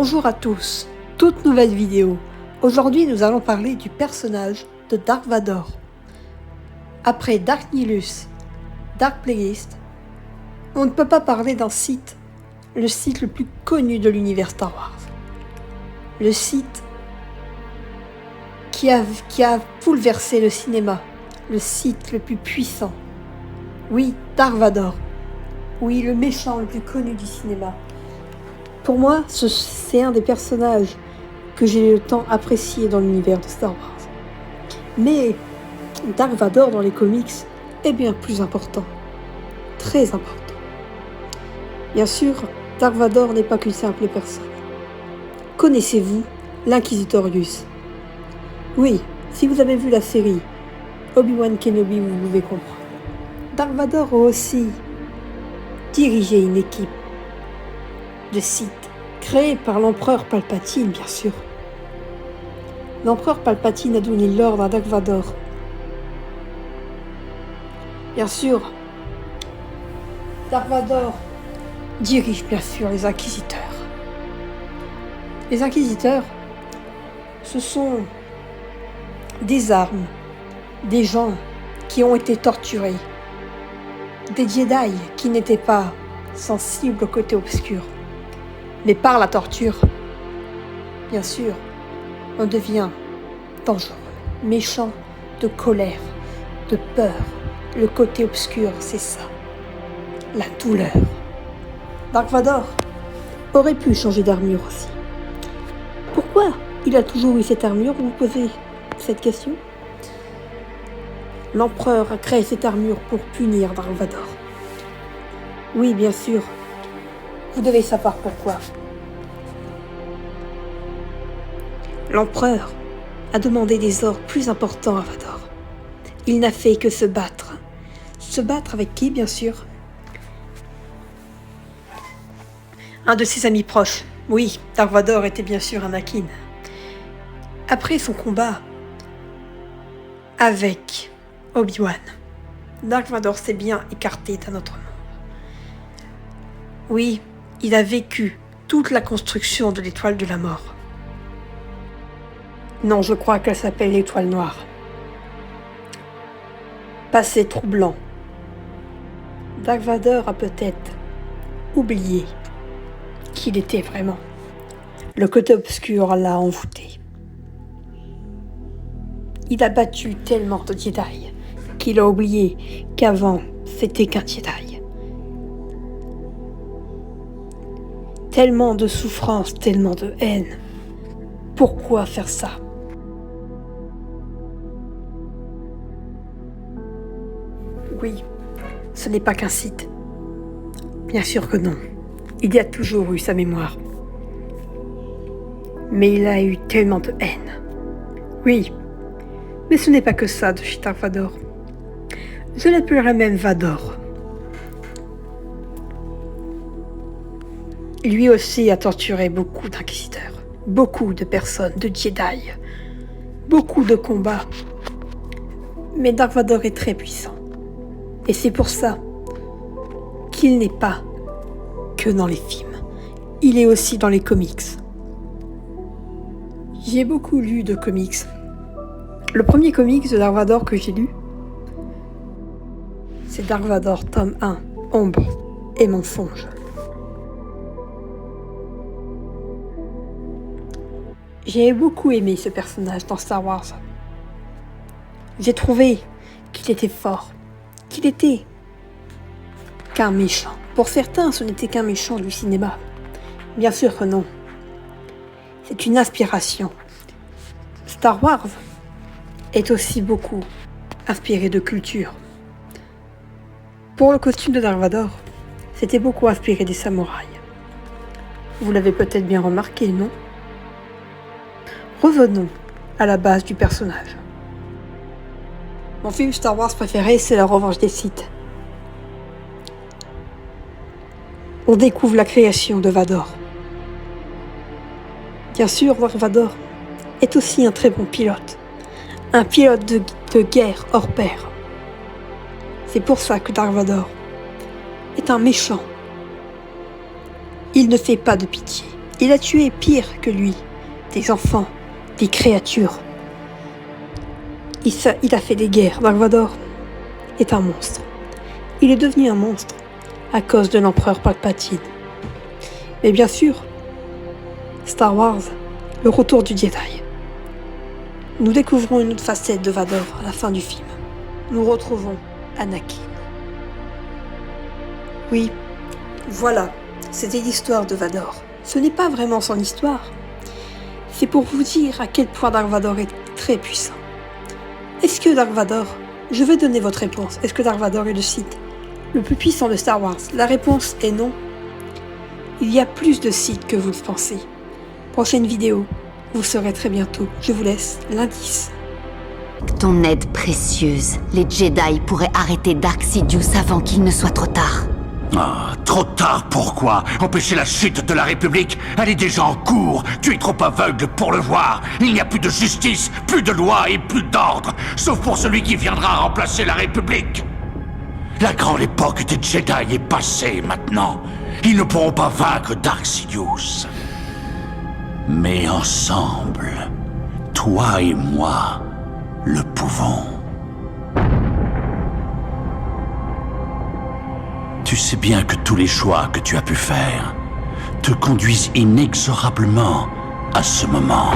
Bonjour à tous, toute nouvelle vidéo. Aujourd'hui nous allons parler du personnage de Dark Vador. Après Dark Nihilus, Dark Plagueis, on ne peut pas parler d'un site, le site le plus connu de l'univers Star Wars. Le site qui a bouleversé le cinéma, le site le plus puissant. Oui, Dark Vador. Oui, le méchant le plus connu du cinéma. Pour moi, c'est un des personnages que j'ai le temps apprécié dans l'univers de Star Wars. Mais Dark Vador dans les comics est bien plus important. Très important. Bien sûr, Dark Vador n'est pas qu'une simple personne. Connaissez-vous l'Inquisitorius? Oui, si vous avez vu la série Obi-Wan Kenobi, vous pouvez comprendre. Dark Vador a aussi dirigé une équipe de Sith créée par l'empereur Palpatine, bien sûr. L'empereur Palpatine a donné l'ordre à Dark Vador. Bien sûr, Dark Vador dirige bien sûr les Inquisiteurs. Les Inquisiteurs, ce sont des armes, des gens qui ont été torturés, des Jedi qui n'étaient pas sensibles au côté obscur. Mais par la torture, bien sûr, on devient dangereux, méchant, de colère, de peur. Le côté obscur, c'est ça, la douleur. Dark Vador aurait pu changer d'armure aussi. Pourquoi il a toujours eu cette armure? Vous vous posez cette question? L'empereur a créé cette armure pour punir Dark Vador. Oui, bien sûr. Vous devez savoir pourquoi. L'empereur a demandé des ordres plus importants à Vador. Il n'a fait que se battre. Se battre avec qui, bien sûr? Un de ses amis proches. Oui, Dark Vador était bien sûr Anakin. Après son combat avec Obi-Wan, Dark Vador s'est bien écarté d'un autre monde. Oui, il a vécu toute la construction de l'étoile de la mort. Non, je crois qu'elle s'appelle l'étoile noire. Passé troublant. Dark Vador a peut-être oublié qui il était vraiment. Le côté obscur l'a envoûté. Il a battu tellement de Jedi qu'il a oublié qu'avant, c'était qu'un Jedi. Tellement de souffrance, tellement de haine. Pourquoi faire ça? Oui, ce n'est pas qu'un Sith. Bien sûr que non. Il y a toujours eu sa mémoire. Mais il a eu tellement de haine. Oui, mais ce n'est pas que ça de chez Dark Vador. Je l'appellerais même Vador. Lui aussi a torturé beaucoup d'inquisiteurs, beaucoup de personnes, de Jedi, beaucoup de combats. Mais Dark Vador est très puissant. Et c'est pour ça qu'il n'est pas que dans les films. Il est aussi dans les comics. J'ai beaucoup lu de comics. Le premier comics de Dark Vador que j'ai lu, c'est Dark Vador tome 1, Ombre et mensonge. J'ai beaucoup aimé ce personnage dans Star Wars. J'ai trouvé qu'il était fort, qu'il était qu'un méchant. Pour certains, ce n'était qu'un méchant du cinéma. Bien sûr que non. C'est une inspiration. Star Wars est aussi beaucoup inspiré de culture. Pour le costume de Dark Vador, c'était beaucoup inspiré des samouraïs. Vous l'avez peut-être bien remarqué, non? Revenons à la base du personnage. Mon film Star Wars préféré, c'est La Revanche des Sith. On découvre la création de Vador. Bien sûr, Dark Vador est aussi un très bon pilote. Un pilote de guerre hors pair. C'est pour ça que Dark Vador est un méchant. Il ne fait pas de pitié. Il a tué pire que lui, des enfants, des créatures. Il a fait des guerres. Dark Vador est un monstre. Il est devenu un monstre à cause de l'empereur Palpatine. Mais bien sûr, Star Wars, le retour du Jedi. Nous découvrons une autre facette de Vador à la fin du film. Nous retrouvons Anakin. Oui, voilà, c'était l'histoire de Vador. Ce n'est pas vraiment son histoire. C'est pour vous dire à quel point Dark Vador est très puissant. Est-ce que Dark Vador... Je vais donner votre réponse. Est-ce que Dark Vador est le Sith le plus puissant de Star Wars? La réponse est non. Il y a plus de Sith que vous le pensez. Prochaine vidéo, vous saurez très bientôt. Je vous laisse l'indice. Ton aide précieuse. Les Jedi pourraient arrêter Dark Sidious avant qu'il ne soit trop tard. Ah, trop tard, pourquoi? Empêcher la chute de la République? Elle est déjà en cours. Tu es trop aveugle pour le voir. Il n'y a plus de justice, plus de loi et plus d'ordre. Sauf pour celui qui viendra remplacer la République. La grande époque des Jedi est passée maintenant. Ils ne pourront pas vaincre Dark Sidious. Mais ensemble, toi et moi, le pouvons. Tu sais bien que tous les choix que tu as pu faire te conduisent inexorablement à ce moment.